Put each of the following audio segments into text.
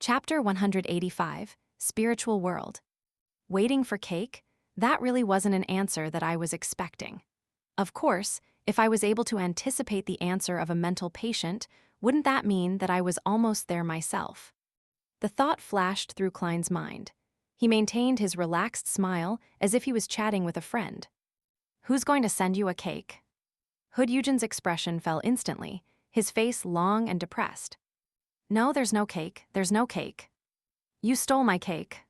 Chapter 185, Spiritual World. Waiting for cake? That really wasn't an answer that I was expecting. Of course, if I was able to anticipate the answer of a mental patient, wouldn't that mean that I was almost there myself? The thought flashed through Klein's mind. He maintained his relaxed smile as if he was chatting with a friend. "Who's going to send you a cake?" Hood Eugen's expression fell instantly, his face long and depressed. "No, there's no cake, there's no cake. You stole my cake."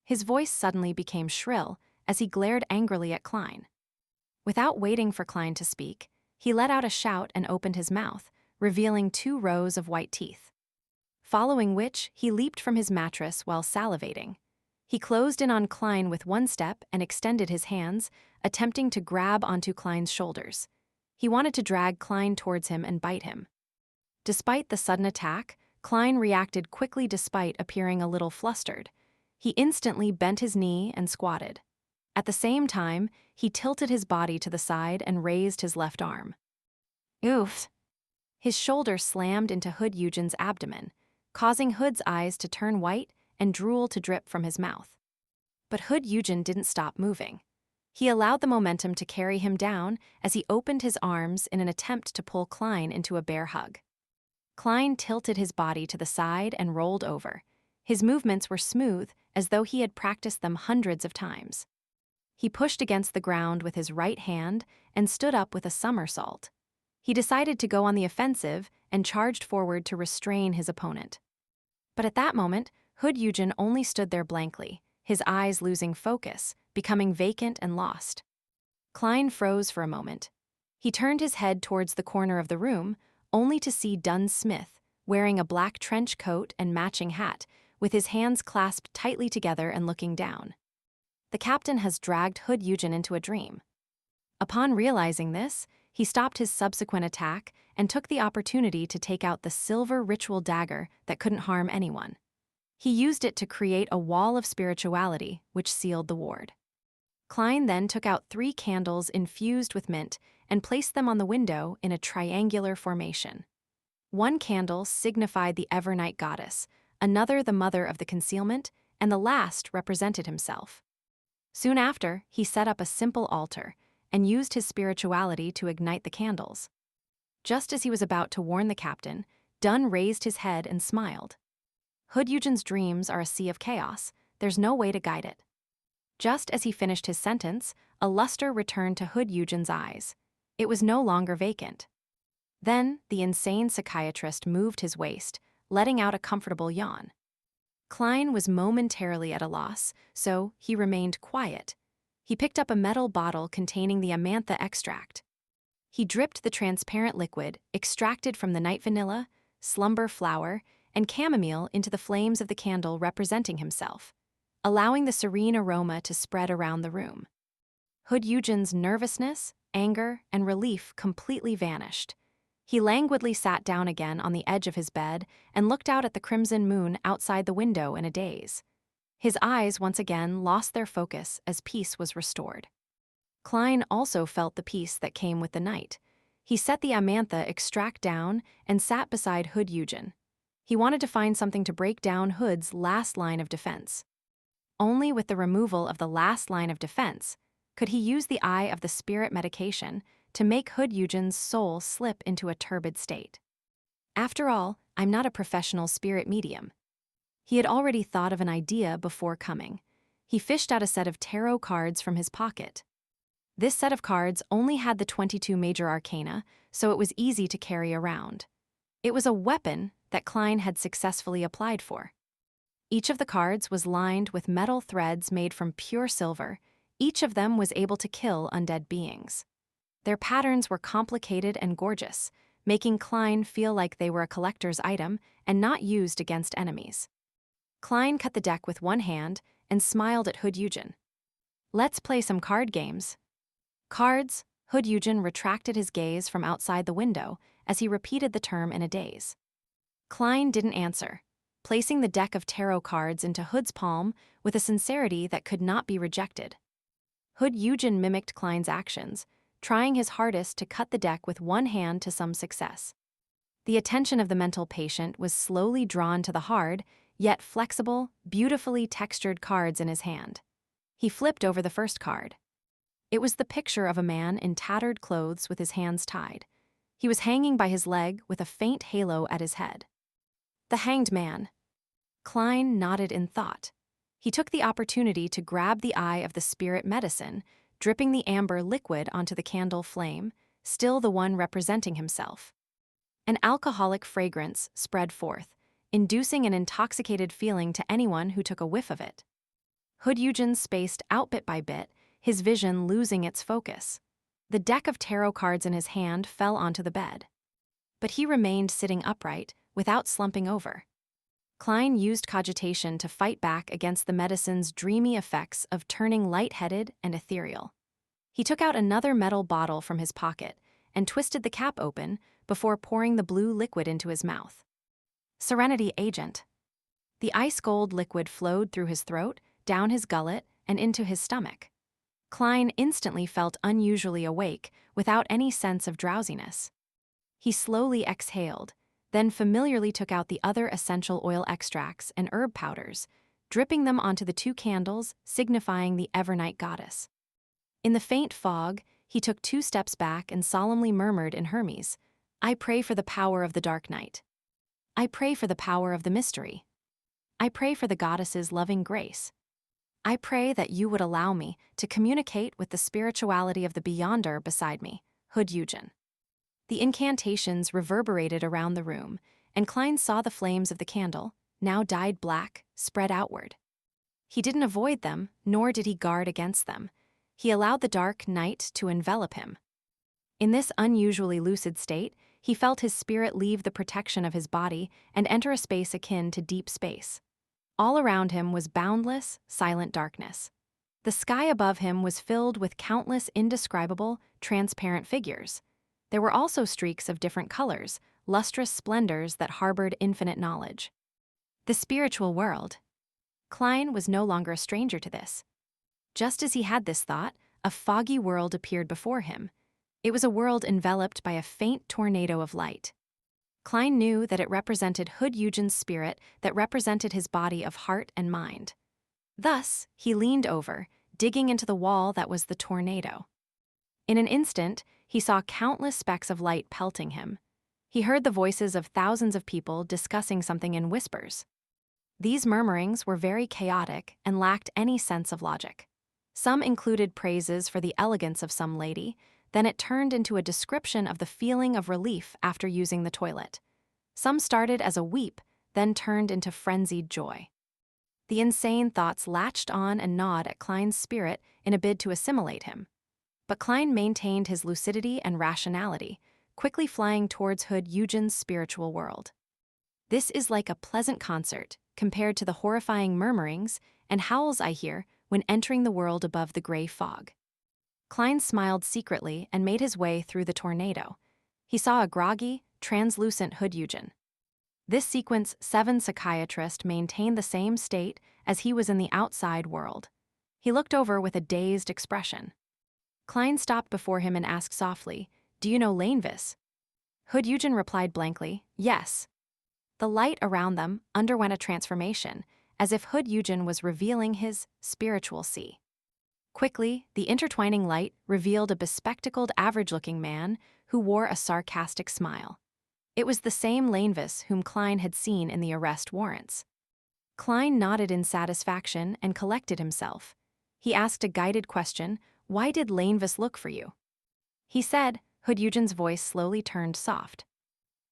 His voice suddenly became shrill as he glared angrily at Klein. Without waiting for Klein to speak, he let out a shout and opened his mouth, revealing 2 rows of white teeth. Following which, he leaped from his mattress while salivating. He closed in on Klein with one step and extended his hands, attempting to grab onto Klein's shoulders. He wanted to drag Klein towards him and bite him. Despite the sudden attack, Klein reacted quickly despite appearing a little flustered. He instantly bent his knee and squatted. At the same time, he tilted his body to the side and raised his left arm. Oof! His shoulder slammed into Hood Eugen's abdomen, causing Hood's eyes to turn white and drool to drip from his mouth. But Hood Eugen didn't stop moving. He allowed the momentum to carry him down as he opened his arms in an attempt to pull Klein into a bear hug. Klein tilted his body to the side and rolled over. His movements were smooth, as though he had practiced them hundreds of times. He pushed against the ground with his right hand and stood up with a somersault. He decided to go on the offensive and charged forward to restrain his opponent. But at that moment, Hood Eugen only stood there blankly, his eyes losing focus, becoming vacant and lost. Klein froze for a moment. He turned his head towards the corner of the room, only to see Dunn Smith, wearing a black trench coat and matching hat, with his hands clasped tightly together and looking down. The captain has dragged Hood Eugen into a dream. Upon realizing this, he stopped his subsequent attack and took the opportunity to take out the silver ritual dagger that couldn't harm anyone. He used it to create a wall of spirituality, which sealed the ward. Klein then took out 3 candles infused with mint and placed them on the window in a triangular formation. One candle signified the Evernight goddess, another the mother of the concealment, and the last represented himself. Soon after, he set up a simple altar and used his spirituality to ignite the candles. Just as he was about to warn the captain, Dunn raised his head and smiled. Hood Eugen's dreams are a sea of chaos. There's no way to guide it. Just as he finished his sentence, a luster returned to Hood Eugen's eyes. It was no longer vacant. Then, the insane psychiatrist moved his waist, letting out a comfortable yawn. Klein was momentarily at a loss, so he remained quiet. He picked up a metal bottle containing the amantha extract. He dripped the transparent liquid, extracted from the night vanilla, slumber flower, and chamomile into the flames of the candle representing himself, allowing the serene aroma to spread around the room. Hood Eugen's nervousness, anger, and relief completely vanished. He languidly sat down again on the edge of his bed and looked out at the crimson moon outside the window in a daze. His eyes once again lost their focus as peace was restored. Klein also felt the peace that came with the night. He set the amantha extract down and sat beside Hood Eugen. He wanted to find something to break down Hood's last line of defense. Only with the removal of the last line of defense could he use the eye of the spirit medication to make Hood Eugen's soul slip into a turbid state. After all, I'm not a professional spirit medium. He had already thought of an idea before coming. He fished out a set of tarot cards from his pocket. This set of cards only had the 22 major arcana, so it was easy to carry around. It was a weapon that Klein had successfully applied for. Each of the cards was lined with metal threads made from pure silver. Each of them was able to kill undead beings. Their patterns were complicated and gorgeous, making Klein feel like they were a collector's item and not used against enemies. Klein cut the deck with one hand and smiled at Hood Eugen. "Let's play some card games." "Cards?" Hood Eugen retracted his gaze from outside the window as he repeated the term in a daze. Klein didn't answer, placing the deck of tarot cards into Hood's palm with a sincerity that could not be rejected. Hood Eugen mimicked Klein's actions, trying his hardest to cut the deck with one hand to some success. The attention of the mental patient was slowly drawn to the hard, yet flexible, beautifully textured cards in his hand. He flipped over the first card. It was the picture of a man in tattered clothes with his hands tied. He was hanging by his leg with a faint halo at his head. The Hanged Man. Klein nodded in thought. He took the opportunity to grab the eye of the spirit medicine, dripping the amber liquid onto the candle flame, still the one representing himself. An alcoholic fragrance spread forth, inducing an intoxicated feeling to anyone who took a whiff of it. Hood Eugen spaced out bit by bit, his vision losing its focus. The deck of tarot cards in his hand fell onto the bed. But he remained sitting upright, without slumping over. Klein used cogitation to fight back against the medicine's dreamy effects of turning light-headed and ethereal. He took out another metal bottle from his pocket and twisted the cap open before pouring the blue liquid into his mouth. Serenity Agent. The ice-gold liquid flowed through his throat, down his gullet, and into his stomach. Klein instantly felt unusually awake, without any sense of drowsiness. He slowly exhaled, then familiarly took out the other essential oil extracts and herb powders, dripping them onto the 2 candles, signifying the Evernight goddess. In the faint fog, he took 2 steps back and solemnly murmured in Hermes, "I pray for the power of the dark night. I pray for the power of the mystery. I pray for the goddess's loving grace. I pray that you would allow me to communicate with the spirituality of the Beyonder beside me, Hood Eugen." The incantations reverberated around the room, and Klein saw the flames of the candle, now dyed black, spread outward. He didn't avoid them, nor did he guard against them. He allowed the dark night to envelop him. In this unusually lucid state, he felt his spirit leave the protection of his body and enter a space akin to deep space. All around him was boundless, silent darkness. The sky above him was filled with countless indescribable, transparent figures. There were also streaks of different colors, lustrous splendors that harbored infinite knowledge. The spiritual world. Klein was no longer a stranger to this. Just as he had this thought, a foggy world appeared before him. It was a world enveloped by a faint tornado of light. Klein knew that it represented Hood Eugen's spirit that represented his body of heart and mind. Thus, he leaned over, digging into the wall that was the tornado. In an instant, he saw countless specks of light pelting him. He heard the voices of thousands of people discussing something in whispers. These murmurings were very chaotic and lacked any sense of logic. Some included praises for the elegance of some lady, then it turned into a description of the feeling of relief after using the toilet. Some started as a weep, then turned into frenzied joy. The insane thoughts latched on and gnawed at Klein's spirit in a bid to assimilate him. But Klein maintained his lucidity and rationality, quickly flying towards Hood Eugen's spiritual world. This is like a pleasant concert compared to the horrifying murmurings and howls I hear when entering the world above the gray fog. Klein smiled secretly and made his way through the tornado. He saw a groggy, translucent Hood Eugen. This sequence 7 psychiatrist maintained the same state as he was in the outside world. He looked over with a dazed expression. Klein stopped before him and asked softly, "Do you know Lanevis?" Hood Eugen replied blankly, "Yes." The light around them underwent a transformation, as if Hood Eugen was revealing his spiritual sea. Quickly, the intertwining light revealed a bespectacled, average-looking man who wore a sarcastic smile. It was the same Lanevis whom Klein had seen in the arrest warrants. Klein nodded in satisfaction and collected himself. He asked a guided question, "Why did Lanevis look for you?" He said. Hood Eugen's voice slowly turned soft.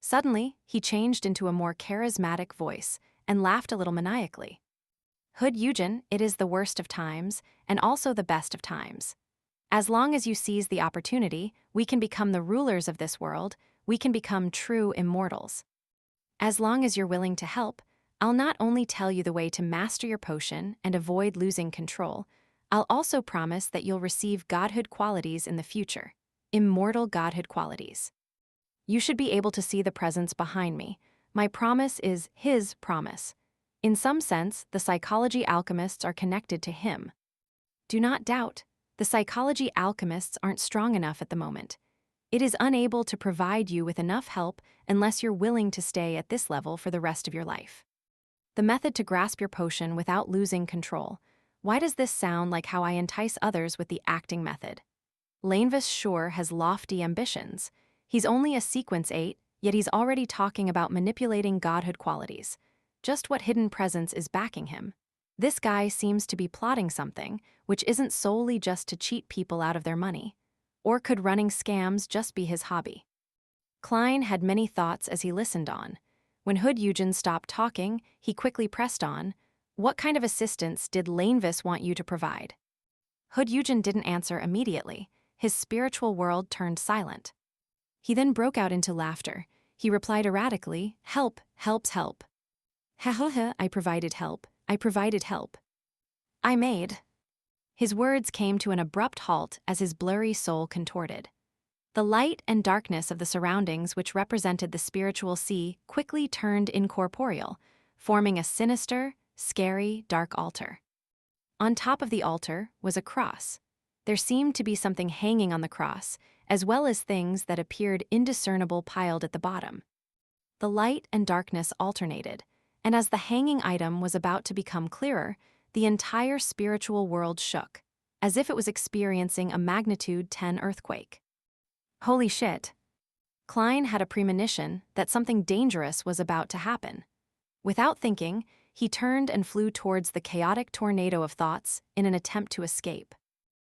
Suddenly, he changed into a more charismatic voice and laughed a little maniacally. "Hood Eugen, it is the worst of times, and also the best of times. As long as you seize the opportunity, we can become the rulers of this world, we can become true immortals. As long as you're willing to help, I'll not only tell you the way to master your potion and avoid losing control, I'll also promise that you'll receive godhood qualities in the future, immortal godhood qualities. You should be able to see the presence behind me. My promise is his promise. In some sense, the psychology alchemists are connected to him. Do not doubt, the psychology alchemists aren't strong enough at the moment. It is unable to provide you with enough help unless you're willing to stay at this level for the rest of your life. The method to grasp your potion without losing control. Why does this sound like how I entice others with the acting method? Lainvis sure has lofty ambitions. He's only a sequence 8, yet he's already talking about manipulating godhood qualities. Just what hidden presence is backing him? This guy seems to be plotting something, which isn't solely just to cheat people out of their money. Or could running scams just be his hobby? Klein had many thoughts as he listened on. When Hood Eugen stopped talking, he quickly pressed on, "What kind of assistance did Lainvis want you to provide?" Hood Eugen didn't answer immediately. His spiritual world turned silent. He then broke out into laughter. He replied erratically, "Help, helps help. Ha ha ha, I provided help. I provided help. I made." His words came to an abrupt halt as his blurry soul contorted. The light and darkness of the surroundings which represented the spiritual sea quickly turned incorporeal, forming a sinister, scary, dark altar. On top of the altar was a cross. There seemed to be something hanging on the cross, as well as things that appeared indiscernible piled at the bottom. The light and darkness alternated, and as the hanging item was about to become clearer, the entire spiritual world shook, as if it was experiencing a magnitude 10 earthquake. Holy shit. Klein had a premonition that something dangerous was about to happen. Without thinking, he turned and flew towards the chaotic tornado of thoughts in an attempt to escape.